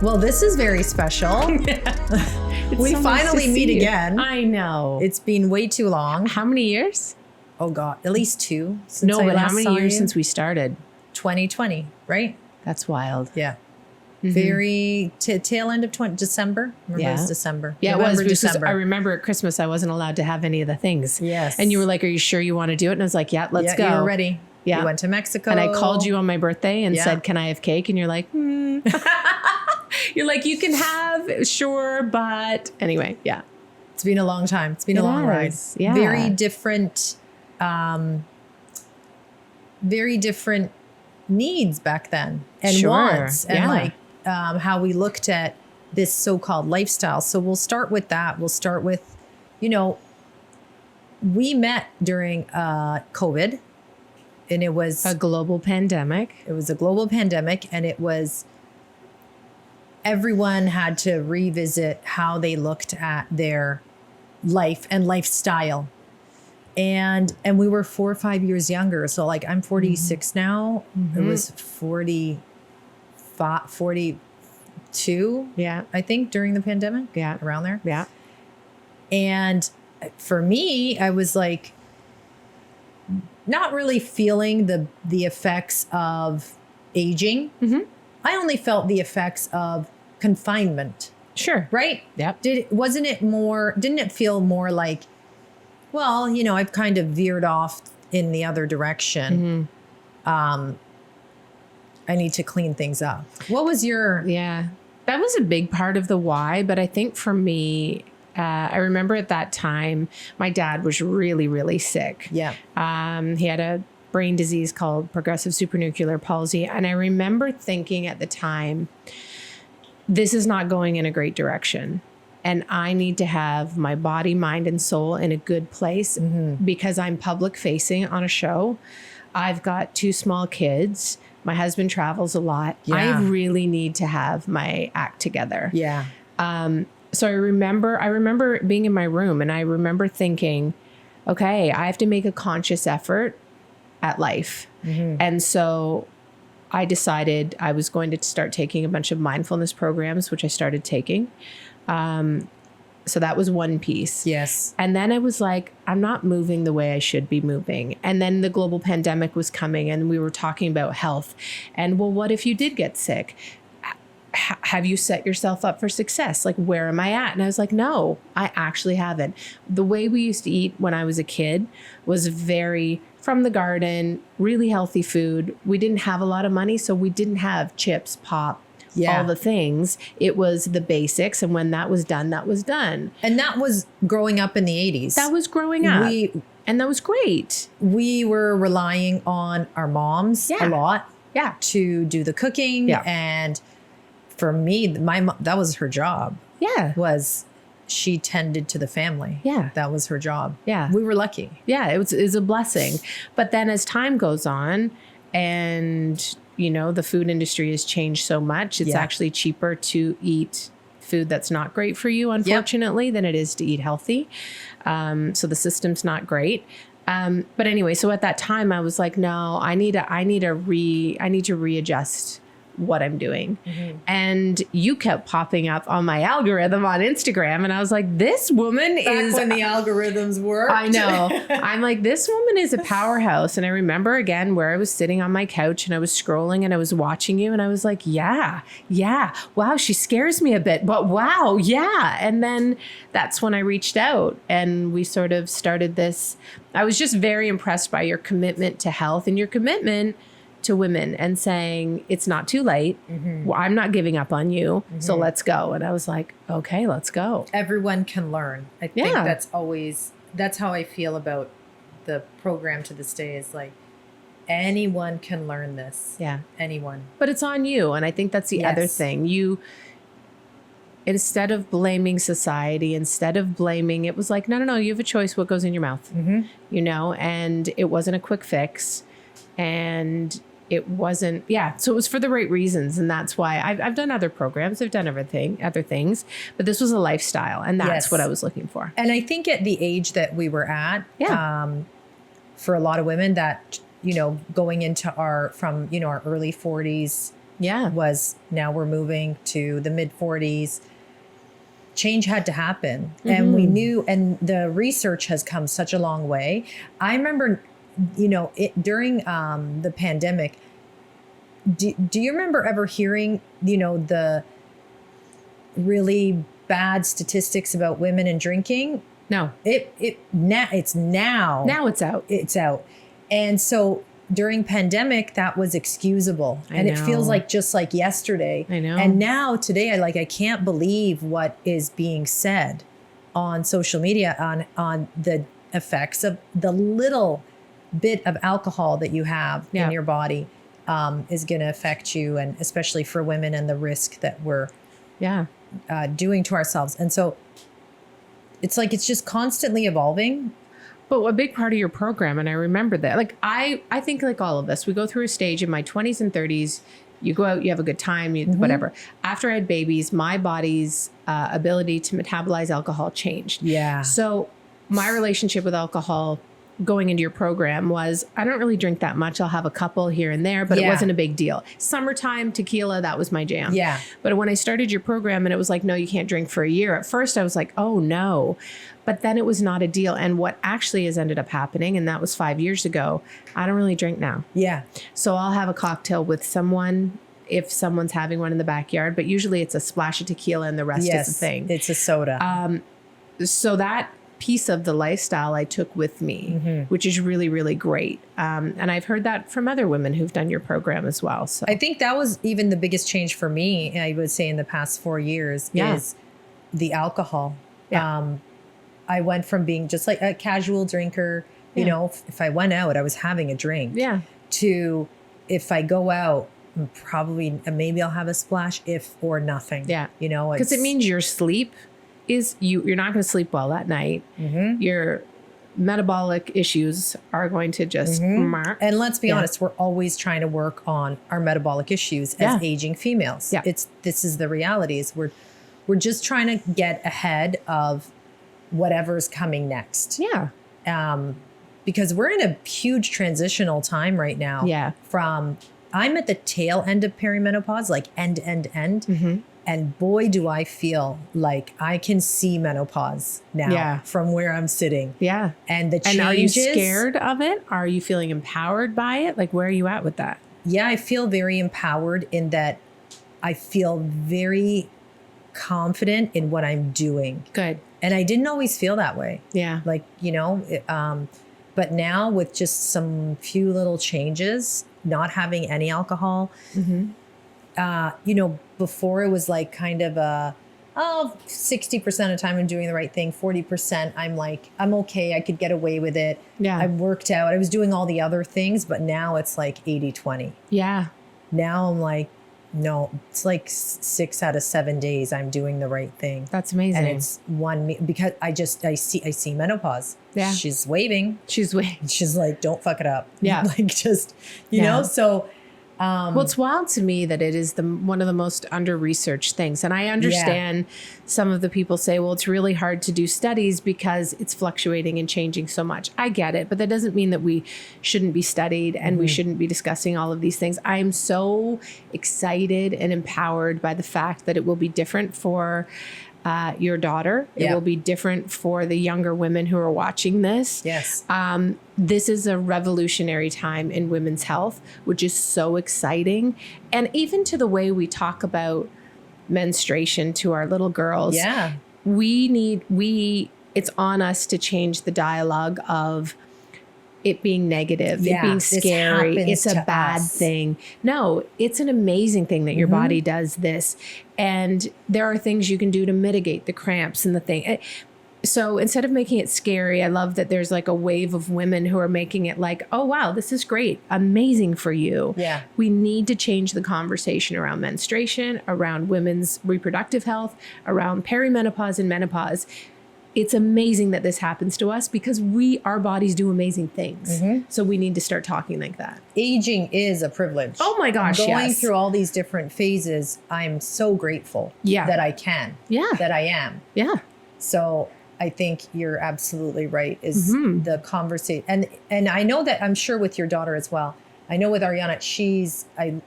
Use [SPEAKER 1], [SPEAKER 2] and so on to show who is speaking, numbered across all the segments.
[SPEAKER 1] Well, this is very special. We
[SPEAKER 2] so nice
[SPEAKER 1] finally
[SPEAKER 2] to
[SPEAKER 1] meet
[SPEAKER 2] see you.
[SPEAKER 1] again.
[SPEAKER 2] I know.
[SPEAKER 1] It's been way too long.
[SPEAKER 2] How many years?
[SPEAKER 1] Oh God, at least 2. Since
[SPEAKER 2] No,
[SPEAKER 1] I
[SPEAKER 2] but how
[SPEAKER 1] last
[SPEAKER 2] many
[SPEAKER 1] saw
[SPEAKER 2] years
[SPEAKER 1] you?
[SPEAKER 2] since we started?
[SPEAKER 1] 2020, right?
[SPEAKER 2] That's wild.
[SPEAKER 1] Yeah. Very tail end of December. Remember it was December.
[SPEAKER 2] Yeah,
[SPEAKER 1] November,
[SPEAKER 2] it was because
[SPEAKER 1] December.
[SPEAKER 2] I remember at Christmas I wasn't allowed to have any of the things.
[SPEAKER 1] Yes.
[SPEAKER 2] And you were like, "Are you sure you want to do it?" And I was like, "Yeah, let's go."
[SPEAKER 1] You were ready.
[SPEAKER 2] Yeah.
[SPEAKER 1] You went to Mexico.
[SPEAKER 2] And I called you on my birthday and
[SPEAKER 1] Yeah.
[SPEAKER 2] said, "Can I have cake?" And you're like, You're like, "You can have, sure, but..." Anyway, yeah.
[SPEAKER 1] It's been a long time. It's been a long ride.
[SPEAKER 2] Yeah.
[SPEAKER 1] Very different needs back then and
[SPEAKER 2] Sure.
[SPEAKER 1] wants and
[SPEAKER 2] Yeah.
[SPEAKER 1] like how we looked at this so-called lifestyle. So we'll start with that. We'll start with, we met during COVID, and it was
[SPEAKER 2] A global pandemic.
[SPEAKER 1] It was a global pandemic, and it was everyone had to revisit how they looked at their life and lifestyle. And we were 4 or 5 years younger. So like I'm 46 now. It was 42,
[SPEAKER 2] Yeah.
[SPEAKER 1] I think, during the pandemic.
[SPEAKER 2] Yeah.
[SPEAKER 1] Around there.
[SPEAKER 2] Yeah.
[SPEAKER 1] And for me, I was like not really feeling the effects of aging. I only felt the effects of confinement,
[SPEAKER 2] Sure.
[SPEAKER 1] right?
[SPEAKER 2] Yep.
[SPEAKER 1] Didn't it feel more like, well, I've kind of veered off in the other direction. I need to clean things up. What was your...
[SPEAKER 2] Yeah. That was a big part of the why. But I think for me, I remember at that time, my dad was really, really sick.
[SPEAKER 1] Yeah.
[SPEAKER 2] He had a brain disease called progressive supranuclear palsy. And I remember thinking at the time, this is not going in a great direction. And I need to have my body, mind, and soul in a good place because I'm public facing on a show. I've got 2 small kids. My husband travels a lot.
[SPEAKER 1] Yeah.
[SPEAKER 2] I really need to have my act together.
[SPEAKER 1] Yeah.
[SPEAKER 2] So I remember being in my room, and I remember thinking, okay, I have to make a conscious effort at life. And so I decided I was going to start taking a bunch of mindfulness programs, which I started taking. So that was one piece.
[SPEAKER 1] Yes.
[SPEAKER 2] And then I was like, I'm not moving the way I should be moving. And then the global pandemic was coming, and we were talking about health. And well, what if you did get sick? Have you set yourself up for success? Like, where am I at? And I was like, no, I actually haven't. The way we used to eat when I was a kid was very from the garden, really healthy food. We didn't have a lot of money, so we didn't have chips, pop, all the things. It was the basics. And when that was done, that was done.
[SPEAKER 1] And that was growing up in the 80s.
[SPEAKER 2] That was growing up. And that was great.
[SPEAKER 1] We were relying on our moms a lot to do the cooking.
[SPEAKER 2] Yeah.
[SPEAKER 1] And for me, my mom, that was her job.
[SPEAKER 2] Yeah.
[SPEAKER 1] She tended to the family.
[SPEAKER 2] Yeah.
[SPEAKER 1] That was her job.
[SPEAKER 2] Yeah.
[SPEAKER 1] We were lucky.
[SPEAKER 2] Yeah. It was a blessing. But then as time goes on and, the food industry has changed so much, it's actually cheaper to eat food that's not great for you, unfortunately, than it is to eat healthy. So the system's not great. But anyway, so at that time I was like, no, I need to readjust what I'm doing. And you kept popping up on my algorithm on Instagram, and I was like, this woman is...
[SPEAKER 1] when the algorithms worked.
[SPEAKER 2] I know. I'm like, this woman is a powerhouse. And I remember again where I was sitting on my couch and I was scrolling and I was watching you, and I was like, yeah, wow, she scares me a bit, but wow, yeah. And then that's when I reached out and we sort of started this. I was just very impressed by your commitment to health and your commitment to women and saying, it's not too late. Well, I'm not giving up on you. So let's go. And I was like, okay, let's go.
[SPEAKER 1] Everyone can learn. I think that's how I feel about the program to this day, is like, anyone can learn this.
[SPEAKER 2] Yeah.
[SPEAKER 1] Anyone.
[SPEAKER 2] But it's on you. And I think that's the other thing. Instead of blaming society, it was like, no, you have a choice what goes in your mouth, and it wasn't a quick fix. And it wasn't, so it was for the right reasons. And that's why I've done other programs. I've done other things, but this was a lifestyle. And that's what I was looking for.
[SPEAKER 1] And I think at the age that we were at, for a lot of women that, going into our early 40s,
[SPEAKER 2] Yeah.
[SPEAKER 1] was now we're moving to the mid 40s. Change had to happen. And we knew, and the research has come such a long way. I remember, during the pandemic, do you remember ever hearing, the really bad statistics about women and drinking?
[SPEAKER 2] No.
[SPEAKER 1] Now it's out. It's out. And so during pandemic, that was excusable. And it feels like just like yesterday.
[SPEAKER 2] I know.
[SPEAKER 1] And now today, I can't believe what is being said on social media on the effects of the little bit of alcohol that you have in your body is going to affect you. And especially for women and the risk that we're doing to ourselves. And so it's like, it's just constantly evolving.
[SPEAKER 2] But a big part of your program, and I remember that, like, I think like all of us, we go through a stage in my 20s and 30s, you go out, you have a good time, whatever. After I had babies, my body's ability to metabolize alcohol changed.
[SPEAKER 1] Yeah.
[SPEAKER 2] So my relationship with alcohol going into your program was, I don't really drink that much. I'll have a couple here and there, but it wasn't a big deal. Summertime, tequila, that was my jam.
[SPEAKER 1] Yeah.
[SPEAKER 2] But when I started your program and it was like, no, you can't drink for a year. At first I was like, oh no. But then it was not a deal. And what actually has ended up happening, and that was 5 years ago, I don't really drink now.
[SPEAKER 1] Yeah.
[SPEAKER 2] So I'll have a cocktail with someone if someone's having one in the backyard, but usually it's a splash of tequila and the rest is a thing.
[SPEAKER 1] It's a soda.
[SPEAKER 2] So that piece of the lifestyle I took with me, which is really, really great. And I've heard that from other women who've done your program as well. So
[SPEAKER 1] I think that was even the biggest change for me, I would say, in the past 4 years is the alcohol.
[SPEAKER 2] Yeah.
[SPEAKER 1] I went from being just like a casual drinker, you know, if I went out, I was having a drink, to if I go out, probably maybe I'll have a splash or nothing.
[SPEAKER 2] Yeah.
[SPEAKER 1] You know,
[SPEAKER 2] because it means your sleep is you're not going to sleep well that night. Your metabolic issues are going to just
[SPEAKER 1] and let's be honest, we're always trying to work on our metabolic issues as aging females. This is the reality is we're just trying to get ahead of whatever's coming next. Because we're in a huge transitional time right now. From I'm at the tail end of perimenopause, like end. And boy, do I feel like I can see menopause now from where I'm sitting. And the changes. And
[SPEAKER 2] are you scared of it? Are you feeling empowered by it? Like, where are you at with that?
[SPEAKER 1] Yeah, I feel very empowered in that I feel very confident in what I'm doing.
[SPEAKER 2] Good.
[SPEAKER 1] And I didn't always feel that way. Like, but now with just some few little changes, not having any alcohol, before it was like kind of 60% of the time I'm doing the right thing. 40% I'm like, I'm okay. I could get away with it. I worked out. I was doing all the other things, but now it's like 80-20. Now I'm like, no, it's like 6 out of 7 days I'm doing the right thing.
[SPEAKER 2] That's amazing.
[SPEAKER 1] And it's because I see menopause. She's waving. She's like, don't fuck it up. Like just, you know, so.
[SPEAKER 2] Well, it's wild to me that it is one of the most under-researched things. And I understand some of the people say, well, it's really hard to do studies because it's fluctuating and changing so much. I get it, but that doesn't mean that we shouldn't be studied and we shouldn't be discussing all of these things. I am so excited and empowered by the fact that it will be different for your daughter. It will be different for the younger women who are watching this. This is a revolutionary time in women's health, which is so exciting. And even to the way we talk about menstruation to our little girls. It's on us to change the dialogue of it being negative, it being scary, it's a bad thing. No, it's an amazing thing that your body does this. And there are things you can do to mitigate the cramps and the thing. So instead of making it scary, I love that there's like a wave of women who are making it like, oh, wow, this is great. Amazing for you. We need to change the conversation around menstruation, around women's reproductive health, around perimenopause and menopause. It's amazing that this happens to us because our bodies do amazing things. So we need to start talking like that.
[SPEAKER 1] Aging is a privilege.
[SPEAKER 2] Oh my gosh,
[SPEAKER 1] Going through all these different phases, I'm so grateful that I can, that I am. So I think you're absolutely right is the conversation. And I know that I'm sure with your daughter as well, I know with Ariana,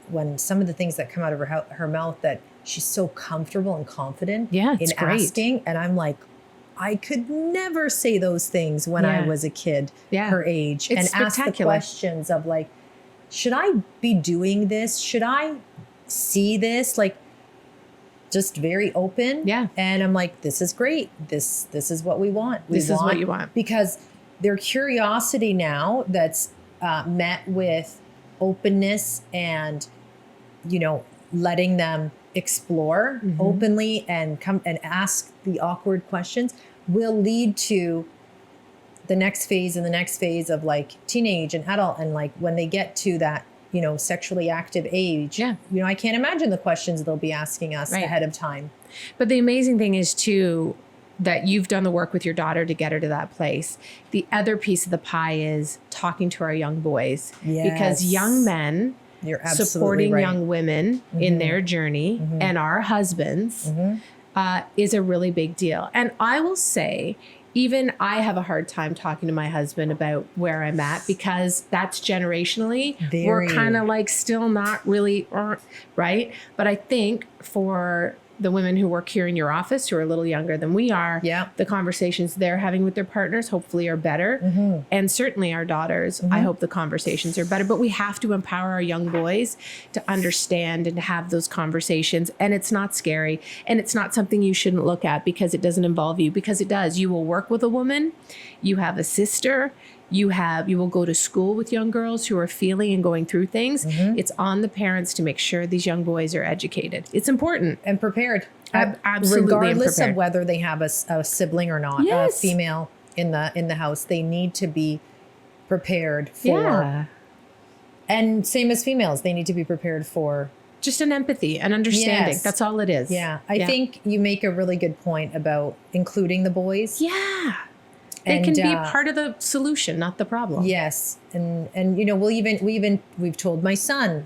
[SPEAKER 1] when some of the things that come out of her mouth, that she's so comfortable and confident
[SPEAKER 2] Yeah, it's
[SPEAKER 1] in
[SPEAKER 2] great.
[SPEAKER 1] asking. And I'm like, I could never say those things when I was a kid, her age,
[SPEAKER 2] It's
[SPEAKER 1] and ask the questions of like, should I be doing this? Should I see this? Like, just very open.
[SPEAKER 2] Yeah.
[SPEAKER 1] And I'm like, this is great. This is what we want.
[SPEAKER 2] This is what you want.
[SPEAKER 1] Because their curiosity now that's met with openness and, letting them explore openly and come and ask the awkward questions will lead to the next phase and the next phase of like teenage and adult. And like when they get to that, sexually active age, I can't imagine the questions they'll be asking us ahead of time.
[SPEAKER 2] But the amazing thing is too, that you've done the work with your daughter to get her to that place. The other piece of the pie is talking to our young boys, because young men supporting young women in their journey and our husbands is a really big deal. And I will say, even I have a hard time talking to my husband about where I'm at, because that's generationally, we're kind of like still not really, right? But I think for the women who work here in your office who are a little younger than we are, the conversations they're having with their partners hopefully are better. And certainly our daughters, I hope the conversations are better. But we have to empower our young boys to understand and to have those conversations. And it's not scary. And it's not something you shouldn't look at because it doesn't involve you, because it does. You will work with a woman, you have a sister, you will go to school with young girls who are feeling and going through things. It's on the parents to make sure these young boys are educated. It's important.
[SPEAKER 1] And prepared.
[SPEAKER 2] Absolutely.
[SPEAKER 1] Regardless of whether they have a sibling or not, a female in the house, they need to be prepared for. And same as females, they need to be prepared for.
[SPEAKER 2] Just an empathy and understanding. That's all it is.
[SPEAKER 1] Yeah. I think you make a really good point about including the boys.
[SPEAKER 2] Yeah. They can be part of the solution, not the problem.
[SPEAKER 1] Yes. And we've told my son,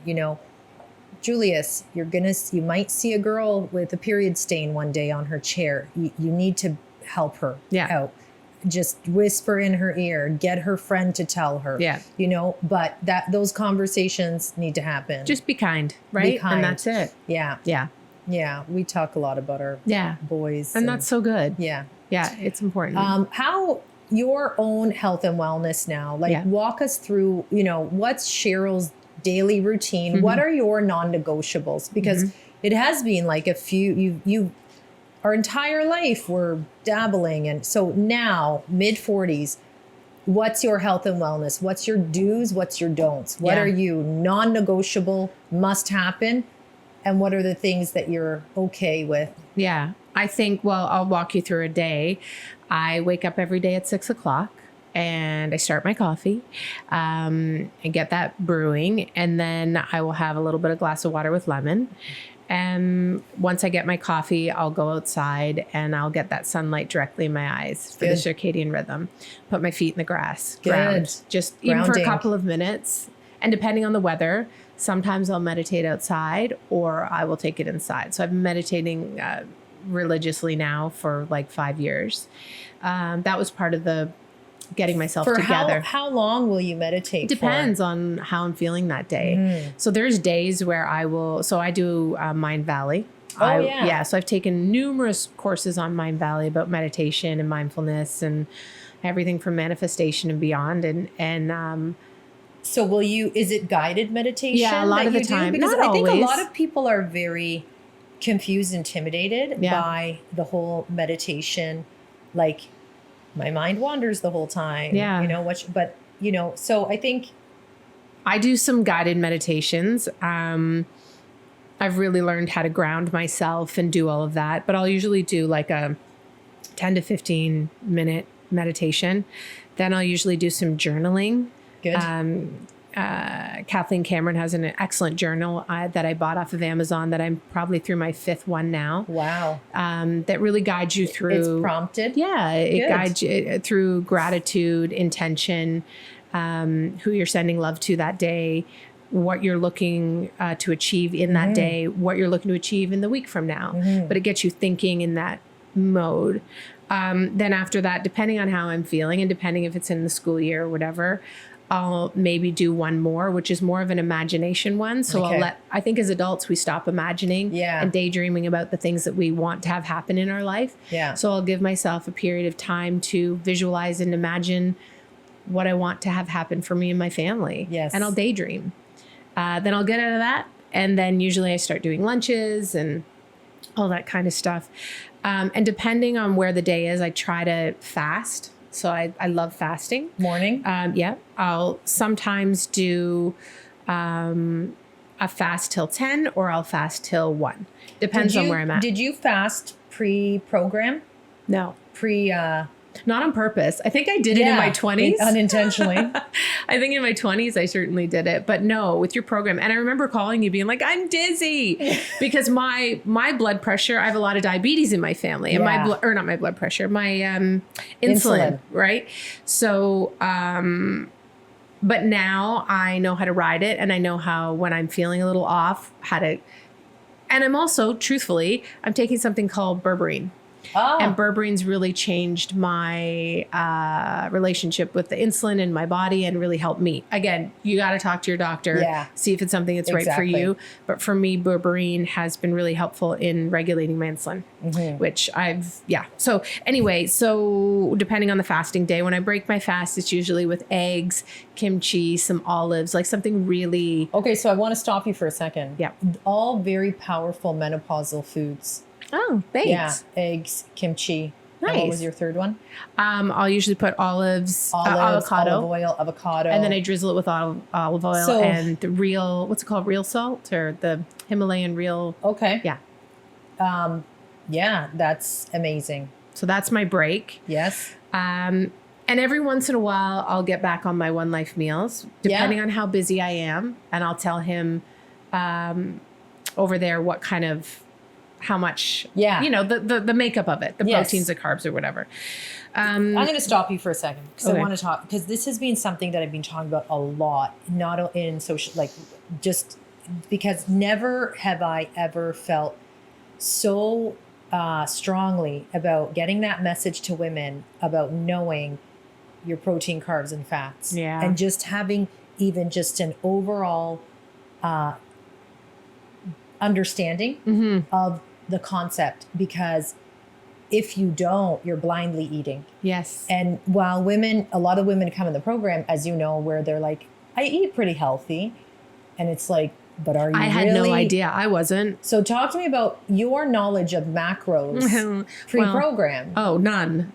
[SPEAKER 1] Julius, you might see a girl with a period stain one day on her chair. You need to help her out. Just whisper in her ear, get her friend to tell her. But those conversations need to happen.
[SPEAKER 2] Just be kind, right?
[SPEAKER 1] Be kind.
[SPEAKER 2] And that's it.
[SPEAKER 1] Yeah. We talk a lot about our boys.
[SPEAKER 2] And that's so good.
[SPEAKER 1] Yeah,
[SPEAKER 2] it's important.
[SPEAKER 1] How your own health and wellness now, walk us through, what's Cheryl's daily routine? What are your non-negotiables? Because it has been like you our entire life we're dabbling. And so now mid-40s, what's your health and wellness? What's your do's? What's your don'ts? What are you non-negotiable, must happen? And what are the things that you're okay with?
[SPEAKER 2] Yeah, I think, I'll walk you through a day. I wake up every day at 6 o'clock and I start my coffee and get that brewing. And then I will have a little bit of glass of water with lemon. And once I get my coffee, I'll go outside and I'll get that sunlight directly in my eyes for the circadian rhythm. Put my feet in the grass, ground, just even for a couple of minutes. And depending on the weather, sometimes I'll meditate outside or I will take it inside. So I've been meditating religiously now for like 5 years. That was part of the getting myself together.
[SPEAKER 1] How long will you meditate?
[SPEAKER 2] Depends on how I'm feeling that day. So there's days where I do Mind Valley. So I've taken numerous courses on Mind Valley about meditation and mindfulness and everything from manifestation and beyond. And
[SPEAKER 1] so is it guided meditation?
[SPEAKER 2] Yeah, a lot of the time.
[SPEAKER 1] Because
[SPEAKER 2] Not
[SPEAKER 1] I think
[SPEAKER 2] always.
[SPEAKER 1] a lot of people are very confused, intimidated by the whole meditation. Like, my mind wanders the whole time.
[SPEAKER 2] Yeah.
[SPEAKER 1] So I think
[SPEAKER 2] I do some guided meditations. I've really learned how to ground myself and do all of that, but I'll usually do like a 10 to 15 minute meditation. Then I'll usually do some journaling.
[SPEAKER 1] Good.
[SPEAKER 2] Kathleen Cameron has an excellent journal that I bought off of Amazon that I'm probably through my 5th one now.
[SPEAKER 1] Wow.
[SPEAKER 2] That really guides you through.
[SPEAKER 1] It's prompted.
[SPEAKER 2] Yeah. It guides you through gratitude, intention, who you're sending love to that day, what you're looking to achieve in that day, what you're looking to achieve in the week from now. But it gets you thinking in that mode. Then after that, depending on how I'm feeling and depending if it's in the school year or whatever, I'll maybe do one more, which is more of an imagination one. So I think as adults, we stop imagining and daydreaming about the things that we want to have happen in our life.
[SPEAKER 1] Yeah.
[SPEAKER 2] So I'll give myself a period of time to visualize and imagine what I want to have happen for me and my family.
[SPEAKER 1] Yes.
[SPEAKER 2] And I'll daydream. Then I'll get out of that. And then usually I start doing lunches and all that kind of stuff. And depending on where the day is, I try to fast. So I love fasting.
[SPEAKER 1] Morning?
[SPEAKER 2] Yeah. I'll sometimes do a fast till 10 or I'll fast till 1. Depends on where I'm at.
[SPEAKER 1] Did you fast pre-program?
[SPEAKER 2] No.
[SPEAKER 1] Not
[SPEAKER 2] on purpose. I think I did it in my 20s.
[SPEAKER 1] Unintentionally.
[SPEAKER 2] I think in my 20s, I certainly did it. But no, with your program. And I remember calling you being like, I'm dizzy. Because my blood pressure, I have a lot of diabetes in my family. And my not my blood pressure, my insulin, right? So, but now I know how to ride it. And I know how, when I'm feeling a little off, how to... And I'm also, truthfully, I'm taking something called berberine. Oh. And berberines really changed my relationship with the insulin in my body and really helped me. Again, you got to talk to your doctor, see if it's something that's right for you. But for me, berberine has been really helpful in regulating my insulin, which So anyway, so depending on the fasting day, when I break my fast, it's usually with eggs, kimchi, some olives, like something really...
[SPEAKER 1] Okay, so I want to stop you for a second.
[SPEAKER 2] Yeah.
[SPEAKER 1] All very powerful menopausal foods.
[SPEAKER 2] Oh, thanks.
[SPEAKER 1] Yeah, eggs, kimchi.
[SPEAKER 2] Nice.
[SPEAKER 1] And what was your third one?
[SPEAKER 2] I'll usually put avocado.
[SPEAKER 1] Olive oil, avocado.
[SPEAKER 2] And then I drizzle it with olive oil and the real, what's it called? Real salt or the Himalayan real.
[SPEAKER 1] Okay.
[SPEAKER 2] Yeah.
[SPEAKER 1] Yeah, that's amazing.
[SPEAKER 2] So that's my break.
[SPEAKER 1] Yes.
[SPEAKER 2] And every once in a while, I'll get back on my One Life meals, depending on how busy I am. And I'll tell him over there what kind of... how much, the makeup of it, the proteins, the carbs or whatever.
[SPEAKER 1] I'm going to stop you for a second because I want to talk, because this has been something that I've been talking about a lot, not in social, like just because never have I ever felt so strongly about getting that message to women about knowing your protein, carbs, and fats.
[SPEAKER 2] Yeah.
[SPEAKER 1] And just having even just an overall understanding of the concept, because if you don't, you're blindly eating.
[SPEAKER 2] Yes.
[SPEAKER 1] And while a lot of women come in the program, as you know, where they're like, I eat pretty healthy. And it's like, but are you
[SPEAKER 2] I had no idea. I wasn't.
[SPEAKER 1] So talk to me about your knowledge of macros pre-program.
[SPEAKER 2] None.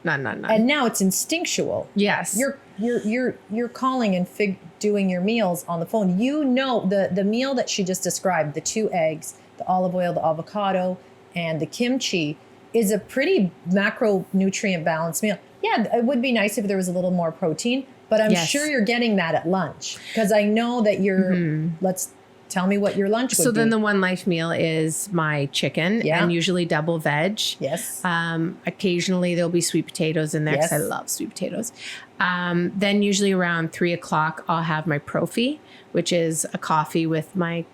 [SPEAKER 1] And now it's instinctual.
[SPEAKER 2] Yes.
[SPEAKER 1] You're calling and doing your meals on the phone. You know, the meal that she just described, the 2 eggs, the olive oil, the avocado, and the kimchi is a pretty macronutrient balanced meal. Yeah, it would be nice if there was a little more protein, but I'm sure you're getting that at lunch, because I know that you're, tell me what your lunch would be.
[SPEAKER 2] So then the One Life meal is my chicken and usually double veg.
[SPEAKER 1] Yes.
[SPEAKER 2] Occasionally there'll be sweet potatoes in there because I love sweet potatoes. Then usually around 3:00, I'll have my Profi, which is a coffee with my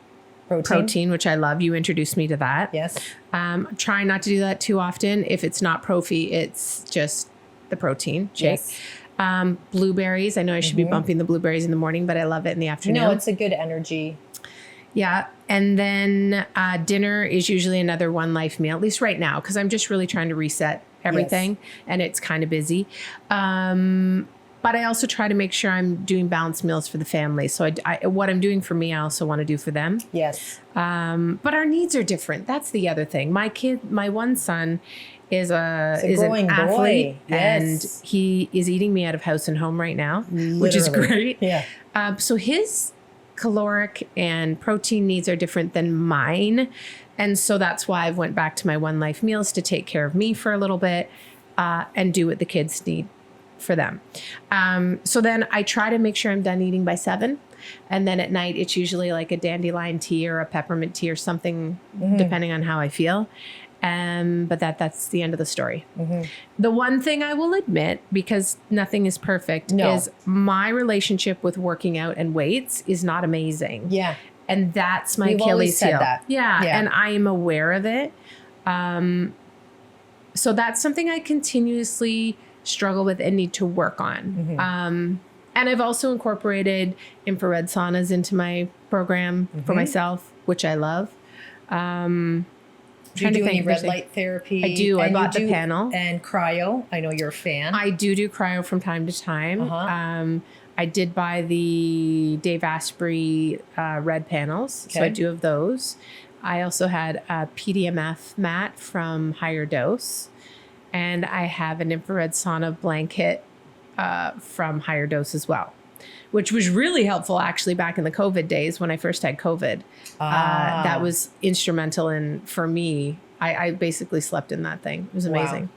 [SPEAKER 2] protein, which I love. You introduced me to that.
[SPEAKER 1] Yes.
[SPEAKER 2] Try not to do that too often. If it's not Profi, it's just the protein shake.
[SPEAKER 1] Yes.
[SPEAKER 2] Blueberries. I know I should be bumping the blueberries in the morning, but I love it in the afternoon.
[SPEAKER 1] No, it's a good energy.
[SPEAKER 2] Yeah. And then dinner is usually another One Life meal, at least right now, because I'm just really trying to reset everything and it's kind of busy. But I also try to make sure I'm doing balanced meals for the family. So what I'm doing for me, I also want to do for them.
[SPEAKER 1] Yes.
[SPEAKER 2] But our needs are different. That's the other thing. My one son is an athlete, and he is eating me out of house and home right now, which is great.
[SPEAKER 1] Yeah.
[SPEAKER 2] So his caloric and protein needs are different than mine. And so that's why I've went back to my One Life meals to take care of me for a little bit and do what the kids need for them. So then I try to make sure I'm done eating by 7. And then at night, it's usually like a dandelion tea or a peppermint tea or something, depending on how I feel. But that's the end of the story. The one thing I will admit, because nothing is perfect, is my relationship with working out and weights is not amazing.
[SPEAKER 1] Yeah.
[SPEAKER 2] And that's my Achilles heel. Yeah. And I am aware of it. So that's something I continuously struggle with and need to work on. And I've also incorporated infrared saunas into my program for myself, which I love.
[SPEAKER 1] Do you do any red light therapy?
[SPEAKER 2] I do. I bought the panel.
[SPEAKER 1] And cryo. I know you're a fan.
[SPEAKER 2] I do cryo from time to time. I did buy the Dave Asprey red panels. Okay. So I do have those. I also had a PDMF mat from Higher Dose. And I have an infrared sauna blanket from Higher Dose as well, which was really helpful actually back in the COVID days when I first had COVID. That was instrumental in, for me, I basically slept in that thing. It was amazing.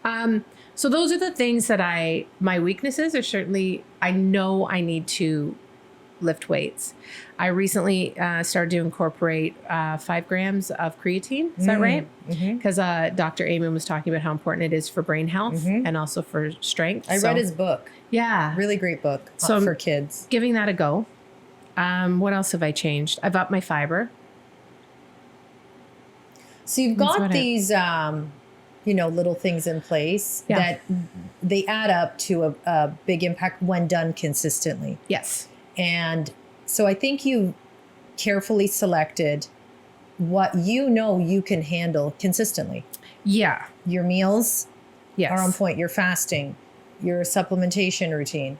[SPEAKER 2] Wow. So those are the things that my weaknesses are certainly, I know I need to lift weights. I recently started to incorporate 5 grams of creatine. Is that right? Because Dr. Amen was talking about how important it is for brain health and also for strength.
[SPEAKER 1] I read his book.
[SPEAKER 2] Yeah.
[SPEAKER 1] Really great book for kids.
[SPEAKER 2] Giving that a go. What else have I changed? I've upped my fiber.
[SPEAKER 1] So you've got these, little things in place that they add up to a big impact when done consistently.
[SPEAKER 2] Yes.
[SPEAKER 1] And so I think you carefully selected what you can handle consistently.
[SPEAKER 2] Yeah.
[SPEAKER 1] Your meals are on point. Your fasting, your supplementation routine,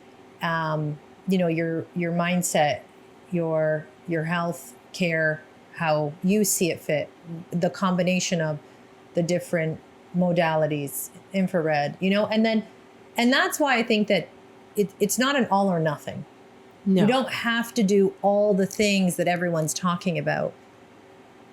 [SPEAKER 1] your mindset, your health care, how you see it fit, the combination of the different modalities, infrared, and that's why I think that it's not an all or nothing. No. You don't have to do all the things that everyone's talking about.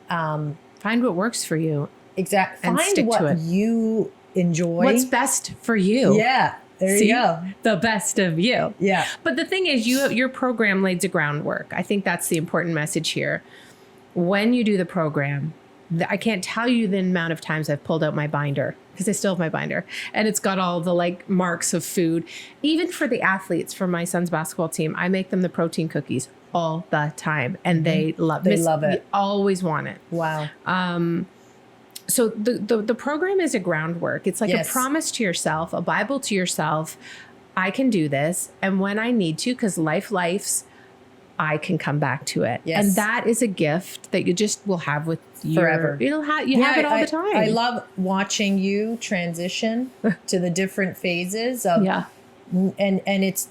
[SPEAKER 2] Find what works for you.
[SPEAKER 1] Exactly. Find what you enjoy.
[SPEAKER 2] What's best for you.
[SPEAKER 1] Yeah. There you go.
[SPEAKER 2] The best of you.
[SPEAKER 1] Yeah.
[SPEAKER 2] But the thing is, your program laid the groundwork. I think that's the important message here. When you do the program, I can't tell you the amount of times I've pulled out my binder, because I still have my binder, and it's got all the marks of food. Even for the athletes, for my son's basketball team, I make them the protein cookies all the time, and they love it. They love it. Always want it.
[SPEAKER 1] Wow.
[SPEAKER 2] So the program is a groundwork. It's like a promise to yourself, a Bible to yourself. I can do this, and when I need to, because life's, I can come back to it. Yes. And that is a gift that you just will have with you forever. You have it all the time.
[SPEAKER 1] I love watching you transition to the different phases of, and it's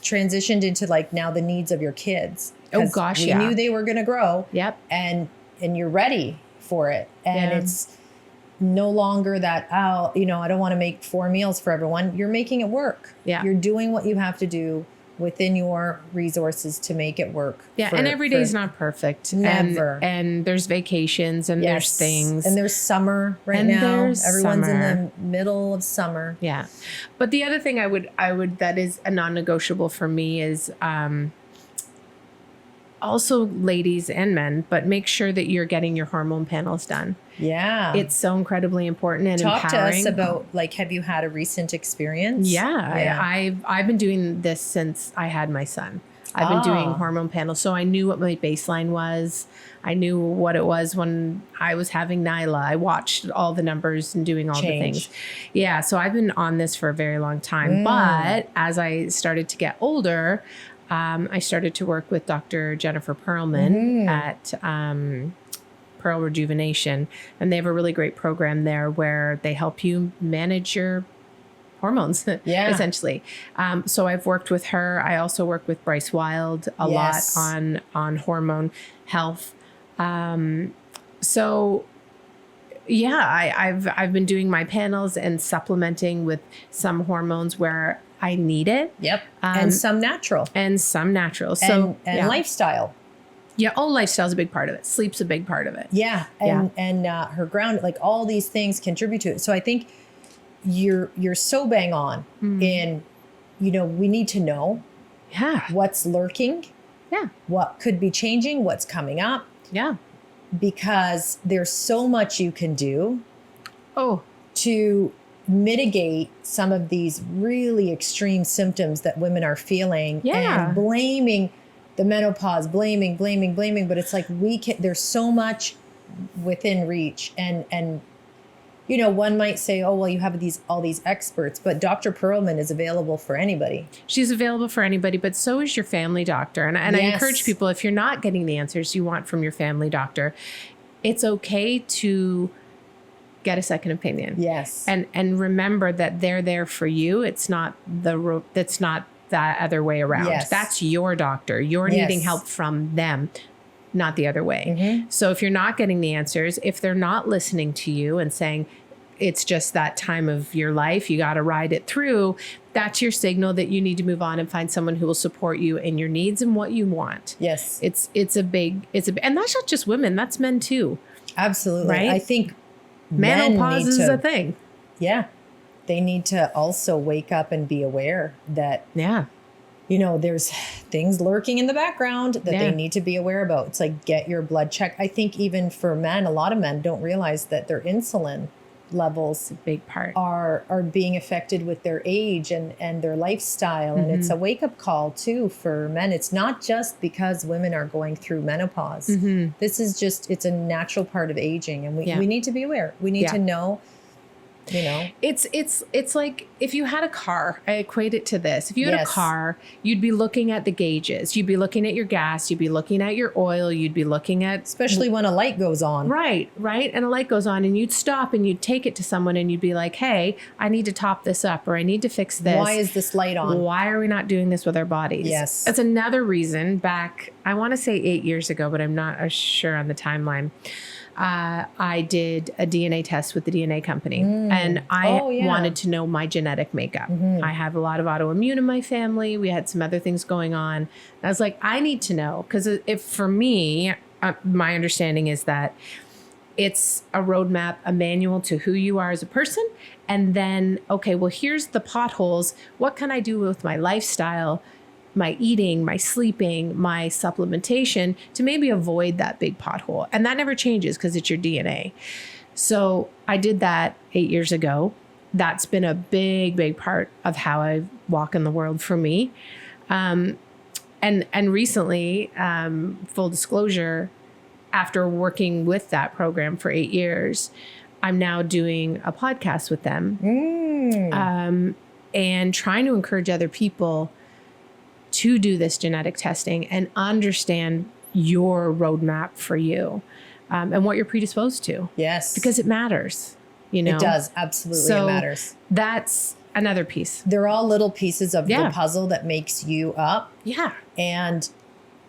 [SPEAKER 1] transitioned into now the needs of your kids.
[SPEAKER 2] Oh gosh,
[SPEAKER 1] we knew they were going to grow.
[SPEAKER 2] Yep.
[SPEAKER 1] And you're ready for it. And it's no longer that, I don't want to make 4 meals for everyone. You're making it work. Yeah. You're doing what you have to do within your resources to make it work.
[SPEAKER 2] Yeah, and every day is not perfect.
[SPEAKER 1] Never.
[SPEAKER 2] And there's vacations and there's things.
[SPEAKER 1] And there's summer now. Everyone's in the middle of summer.
[SPEAKER 2] Yeah. But the other thing I would that is a non-negotiable for me is also ladies and men, but make sure that you're getting your hormone panels done.
[SPEAKER 1] Yeah.
[SPEAKER 2] It's so incredibly important and
[SPEAKER 1] empowering.
[SPEAKER 2] Talk
[SPEAKER 1] to us about, have you had a recent experience?
[SPEAKER 2] Yeah. I've been doing this since I had my son. I've been doing hormone panels. So I knew what my baseline was. I knew what it was when I was having Nyla. I watched all the numbers and doing all the things. Yeah. So I've been on this for a very long time. But as I started to get older, I started to work with Dr. Jennifer Perlman at Pearl Rejuvenation, and they have a really great program there where they help you manage your hormones, essentially. So I've worked with her. I also work with Bryce Wild a lot on hormone health. So I've been doing my panels and supplementing with some hormones where I need it.
[SPEAKER 1] Yep. And some natural.
[SPEAKER 2] So
[SPEAKER 1] and lifestyle.
[SPEAKER 2] Yeah. Oh, lifestyle's a big part of it. Sleep's a big part of it.
[SPEAKER 1] Yeah. And her ground, all these things contribute to it. So I think you're so bang on in, we need to know what's lurking.
[SPEAKER 2] Yeah.
[SPEAKER 1] What could be changing, what's coming up.
[SPEAKER 2] Yeah.
[SPEAKER 1] Because there's so much you can do. To mitigate some of these really extreme symptoms that women are feeling and blaming the menopause, blaming, but it's there's so much within reach and one might say, oh, well, you have all these experts, but Dr. Perlman is available for anybody.
[SPEAKER 2] She's available for anybody, but so is your family doctor. And I encourage people, if you're not getting the answers you want from your family doctor, it's okay to get a second opinion.
[SPEAKER 1] Yes.
[SPEAKER 2] And remember that they're there for you. It's not that's not that other way around.
[SPEAKER 1] Yes.
[SPEAKER 2] That's your doctor. You're needing help from them, not the other way.
[SPEAKER 1] Mm-hmm.
[SPEAKER 2] So if you're not getting the answers, if they're not listening to you and saying, it's just that time of your life, you got to ride it through, that's your signal that you need to move on and find someone who will support you in your needs and what you want.
[SPEAKER 1] Yes.
[SPEAKER 2] It's a big, and that's not just women, that's men too.
[SPEAKER 1] Absolutely.
[SPEAKER 2] Right?
[SPEAKER 1] I think
[SPEAKER 2] menopause is a thing.
[SPEAKER 1] Yeah. They need to also wake up and be aware that, there's things lurking in the background that they need to be aware about. It's like, get your blood checked. I think even for men, a lot of men don't realize that their insulin levels,
[SPEAKER 2] a big part,
[SPEAKER 1] are being affected with their age and their lifestyle. And it's a wake-up call too for men. It's not just because women are going through menopause. This is just, it's a natural part of aging, and we need to be aware. We need to know.
[SPEAKER 2] It's like if you had a car, I equate it to this. If you had a car, you'd be looking at the gauges, you'd be looking at your gas, you'd be looking at your oil, you'd be looking at,
[SPEAKER 1] especially when a light goes on. Right.
[SPEAKER 2] And a light goes on, and you'd stop and you'd take it to someone and you'd be like, hey, I need to top this up, or I need to fix this.
[SPEAKER 1] Why is this light on?
[SPEAKER 2] Why are we not doing this with our bodies?
[SPEAKER 1] Yes.
[SPEAKER 2] That's another reason back, I want to say 8 years ago, but I'm not sure on the timeline. I did a DNA test with the DNA company, and I wanted to know my genetic makeup. I have a lot of autoimmune in my family. We had some other things going on. I was like, I need to know, because if for me, my understanding is that it's a roadmap, a manual to who you are as a person. And then, okay, well, here's the potholes. What can I do with my lifestyle, my eating, my sleeping, my supplementation to maybe avoid that big pothole? And that never changes because it's your DNA. So I did that 8 years ago. That's been a big, big part of how I walk in the world for me. And recently, full disclosure, after working with that program for 8 years, I'm now doing a podcast with them, and trying to encourage other people to do this genetic testing and understand your roadmap for you, and what you're predisposed to.
[SPEAKER 1] Yes.
[SPEAKER 2] Because it matters, It
[SPEAKER 1] does. Absolutely.
[SPEAKER 2] So
[SPEAKER 1] it matters.
[SPEAKER 2] That's another piece.
[SPEAKER 1] They're all little pieces of the puzzle that makes you up.
[SPEAKER 2] Yeah.
[SPEAKER 1] And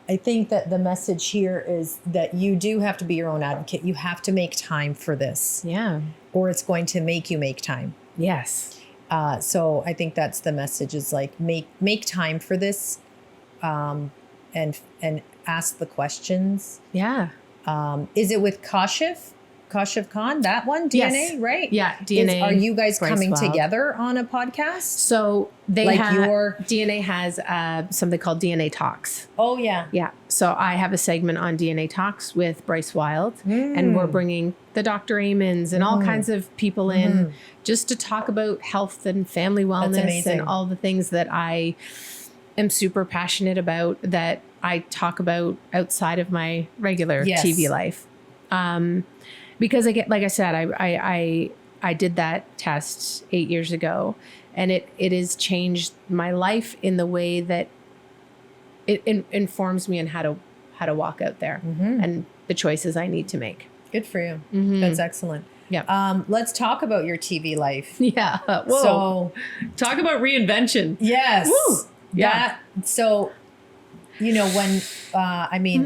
[SPEAKER 1] I think that the message here is that you do have to be your own advocate. You have to make time for this.
[SPEAKER 2] Yeah.
[SPEAKER 1] Or it's going to make you make time.
[SPEAKER 2] Yes.
[SPEAKER 1] So I think that's the message, is like, make time for this, and ask the questions.
[SPEAKER 2] Yeah.
[SPEAKER 1] Is it with Kashif Khan, that one? DNA,
[SPEAKER 2] yes.
[SPEAKER 1] right?
[SPEAKER 2] Yeah, DNA.
[SPEAKER 1] Are you guys
[SPEAKER 2] Bryce
[SPEAKER 1] coming
[SPEAKER 2] Wild.
[SPEAKER 1] together on a podcast?
[SPEAKER 2] So DNA has something called DNA Talks.
[SPEAKER 1] Oh, yeah.
[SPEAKER 2] Yeah. So I have a segment on DNA Talks with Bryce Wild, and we're bringing the Dr. Amons and all kinds of people in just to talk about health and family wellness and all the things that I am super passionate about, that I talk about outside of my regular TV life. Because like I said, I did that test 8 years ago, and it has changed my life in the way that it informs me on how to walk out there and the choices I need to make.
[SPEAKER 1] Good for you. That's excellent.
[SPEAKER 2] Yeah.
[SPEAKER 1] Let's talk about your TV life.
[SPEAKER 2] Yeah. Whoa.
[SPEAKER 1] So
[SPEAKER 2] talk about reinvention.
[SPEAKER 1] Yes.
[SPEAKER 2] Woo. Yeah.
[SPEAKER 1] So, when,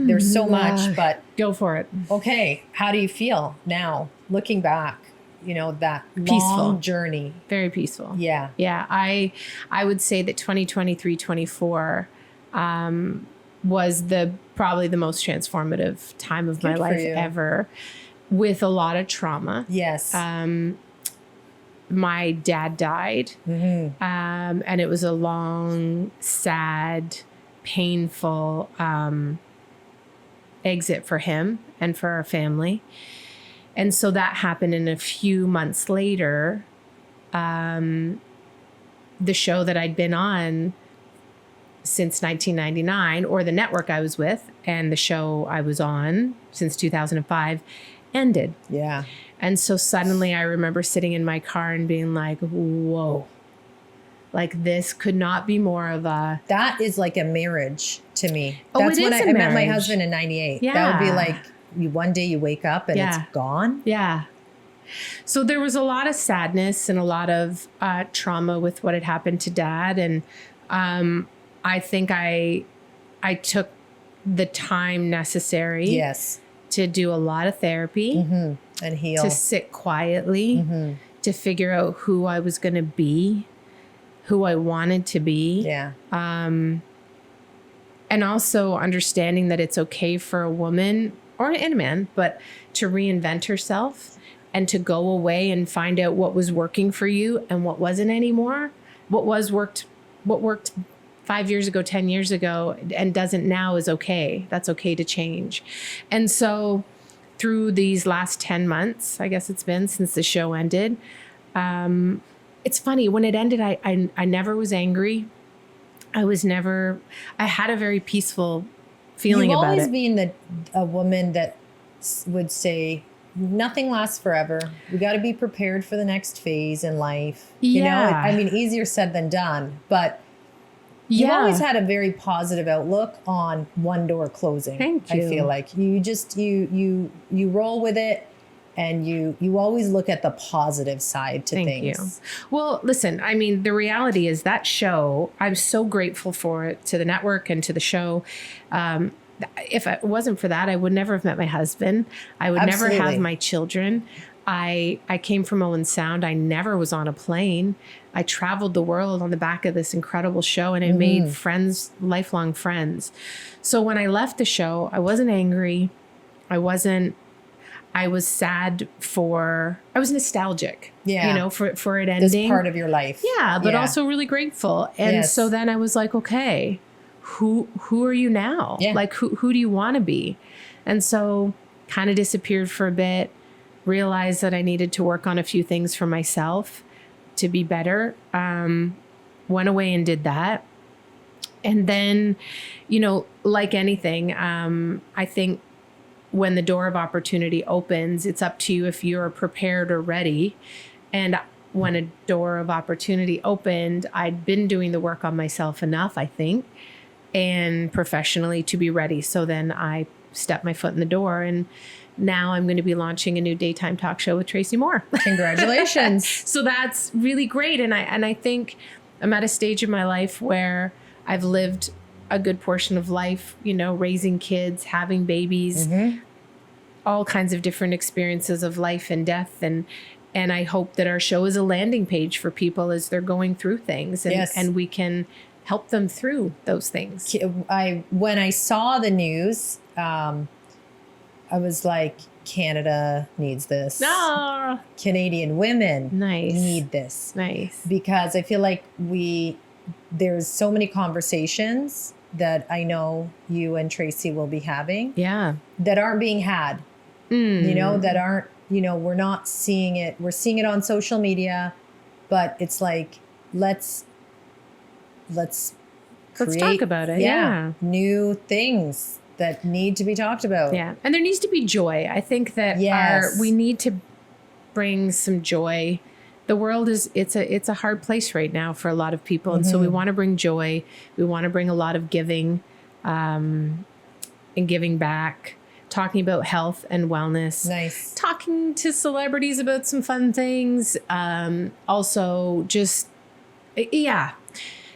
[SPEAKER 1] there's so much, but
[SPEAKER 2] go for it.
[SPEAKER 1] Okay. How do you feel now looking back, that
[SPEAKER 2] Peaceful.
[SPEAKER 1] long journey?
[SPEAKER 2] Very peaceful.
[SPEAKER 1] Yeah.
[SPEAKER 2] Yeah. I would say that 2023, 24, was probably the most transformative time of my life ever, with a lot of trauma.
[SPEAKER 1] Yes.
[SPEAKER 2] My dad died, and it was a long, sad, painful exit for him and for our family. And so that happened, and a few months later, the show that I'd been on since 1999, or the network I was with, and the show I was on since 2005, ended.
[SPEAKER 1] Yeah.
[SPEAKER 2] And so suddenly I remember sitting in my car and being like, whoa, like this could not be more of a...
[SPEAKER 1] That is like a marriage to me.
[SPEAKER 2] Oh,
[SPEAKER 1] That's
[SPEAKER 2] it
[SPEAKER 1] when
[SPEAKER 2] is a
[SPEAKER 1] I met my
[SPEAKER 2] marriage.
[SPEAKER 1] husband in 98.
[SPEAKER 2] Yeah.
[SPEAKER 1] That would be like one day you wake up and it's gone.
[SPEAKER 2] Yeah. So there was a lot of sadness and a lot of trauma with what had happened to Dad. And I think I took the time necessary
[SPEAKER 1] Yes.
[SPEAKER 2] to do a lot of therapy.
[SPEAKER 1] Mm-hmm. And heal.
[SPEAKER 2] To sit quietly,
[SPEAKER 1] Mm-hmm.
[SPEAKER 2] to figure out who I was going to be, who I wanted to be.
[SPEAKER 1] Yeah.
[SPEAKER 2] And also understanding that it's okay for a woman or a man, but to reinvent herself and to go away and find out what was working for you and what wasn't anymore. What worked 5 years ago, 10 years ago, and doesn't now is okay. That's okay to change. And so through these last 10 months, I guess it's been since the show ended. It's funny, when it ended, I never was angry. I had a very peaceful feeling
[SPEAKER 1] You've
[SPEAKER 2] about
[SPEAKER 1] always
[SPEAKER 2] it.
[SPEAKER 1] been a woman that would say, nothing lasts forever. We got to be prepared for the next phase in life. You know,
[SPEAKER 2] Yeah.
[SPEAKER 1] I mean, easier said than done, but you've always had a very positive outlook on one door closing.
[SPEAKER 2] Thank you.
[SPEAKER 1] I feel like you just, you roll with it, and you always look at the positive side to
[SPEAKER 2] Thank
[SPEAKER 1] things.
[SPEAKER 2] you. Well, listen, I mean, the reality is that show, I'm so grateful for it, to the network and to the show. If it wasn't for that, I would never have met my husband. I would
[SPEAKER 1] Absolutely.
[SPEAKER 2] never have my children. I came from Owen Sound. I never was on a plane. I traveled the world on the back of this incredible show, and I made friends, lifelong friends. So when I left the show, I wasn't angry. I was sad I was nostalgic,
[SPEAKER 1] Yeah.
[SPEAKER 2] you know, for it
[SPEAKER 1] This
[SPEAKER 2] ending.
[SPEAKER 1] part of your life.
[SPEAKER 2] Yeah, but also really grateful. And
[SPEAKER 1] Yes.
[SPEAKER 2] so then I was like, okay, who are you now?
[SPEAKER 1] Yeah.
[SPEAKER 2] Like, who do you want to be? And so kind of disappeared for a bit, realized that I needed to work on a few things for myself to be better. Went away and did that. And then, you know, like anything, I think when the door of opportunity opens, it's up to you if you're prepared or ready. And when a door of opportunity opened, I'd been doing the work on myself enough, I think, and professionally to be ready. So then I stepped my foot in the door, and now I'm going to be launching a new daytime talk show with Tracy Moore.
[SPEAKER 1] Congratulations.
[SPEAKER 2] So that's really great. And I think I'm at a stage in my life where I've lived a good portion of life, you know, raising kids, having babies, all kinds of different experiences of life and death. And I hope that our show is a landing page for people as they're going through things, and,
[SPEAKER 1] Yes.
[SPEAKER 2] and we can help them through those things.
[SPEAKER 1] When I saw the news, I was like, Canada needs this.
[SPEAKER 2] Ah,
[SPEAKER 1] Canadian women
[SPEAKER 2] nice.
[SPEAKER 1] need this.
[SPEAKER 2] Nice.
[SPEAKER 1] Because I feel like there's so many conversations that I know you and Tracy will be having
[SPEAKER 2] Yeah.
[SPEAKER 1] that aren't being had, you know, that aren't, you know, we're not seeing it. We're seeing it on social media, but it's like, let's create,
[SPEAKER 2] talk about it. Yeah.
[SPEAKER 1] new things that need to be talked about.
[SPEAKER 2] Yeah. And there needs to be joy. I think that
[SPEAKER 1] Yes.
[SPEAKER 2] we need to bring some joy. The world it's a hard place right now for a lot of people. And so we want to bring joy. We want to bring a lot of giving, and giving back, talking about health and wellness.
[SPEAKER 1] Nice.
[SPEAKER 2] Talking to celebrities about some fun things. Also just, yeah,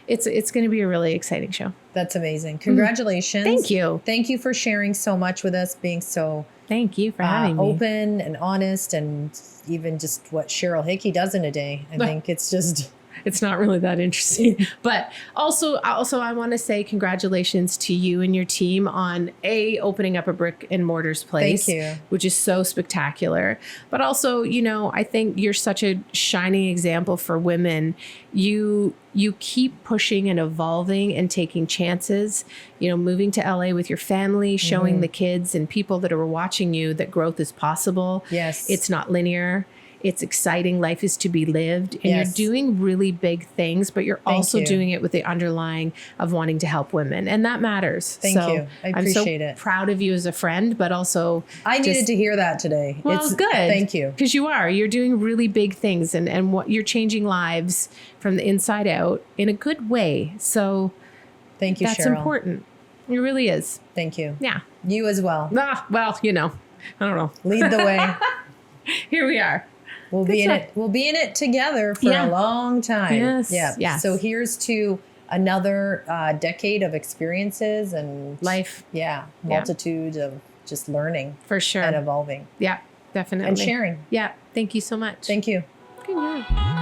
[SPEAKER 2] it's going to be a really exciting show.
[SPEAKER 1] That's amazing. Congratulations.
[SPEAKER 2] Thank you.
[SPEAKER 1] Thank you for sharing so much with us, being so
[SPEAKER 2] Thank you for having me.
[SPEAKER 1] open and honest, and even just what Cheryl Hickey does in a day. I think it's just...
[SPEAKER 2] It's not really that interesting. But also I want to say congratulations to you and your team on opening up a brick and mortars place.
[SPEAKER 1] Thank you.
[SPEAKER 2] Which is so spectacular. But also, you know, I think you're such a shining example for women. You keep pushing and evolving and taking chances, you know, moving to LA with your family, showing the kids and people that are watching you that growth is possible.
[SPEAKER 1] Yes.
[SPEAKER 2] It's not linear. It's exciting. Life is to be lived. And
[SPEAKER 1] Yes.
[SPEAKER 2] you're doing really big things, but you're also
[SPEAKER 1] you.
[SPEAKER 2] doing it with the underlying of wanting to help women. And that matters.
[SPEAKER 1] Thank you. I appreciate
[SPEAKER 2] I'm so
[SPEAKER 1] it.
[SPEAKER 2] proud of you as a friend, but also
[SPEAKER 1] I needed to hear that today.
[SPEAKER 2] well,
[SPEAKER 1] It's
[SPEAKER 2] good.
[SPEAKER 1] Thank you.
[SPEAKER 2] Because you're doing really big things and what you're changing lives from the inside out in a good way. So
[SPEAKER 1] Thank you,
[SPEAKER 2] that's
[SPEAKER 1] Cheryl.
[SPEAKER 2] important. It really is.
[SPEAKER 1] Thank you.
[SPEAKER 2] Yeah.
[SPEAKER 1] You as well.
[SPEAKER 2] Well, you know, I don't know.
[SPEAKER 1] Lead the way.
[SPEAKER 2] Here we are.
[SPEAKER 1] We'll be in it. We'll be in it together for
[SPEAKER 2] Yeah.
[SPEAKER 1] a long time.
[SPEAKER 2] Yes,
[SPEAKER 1] Yeah.
[SPEAKER 2] yes.
[SPEAKER 1] So here's to another decade of experiences and
[SPEAKER 2] Life.
[SPEAKER 1] Yeah. Multitude of just learning
[SPEAKER 2] For sure.
[SPEAKER 1] and evolving
[SPEAKER 2] Yeah, definitely.
[SPEAKER 1] and sharing.
[SPEAKER 2] Yeah. Thank you so much.
[SPEAKER 1] Thank you.
[SPEAKER 2] Good job.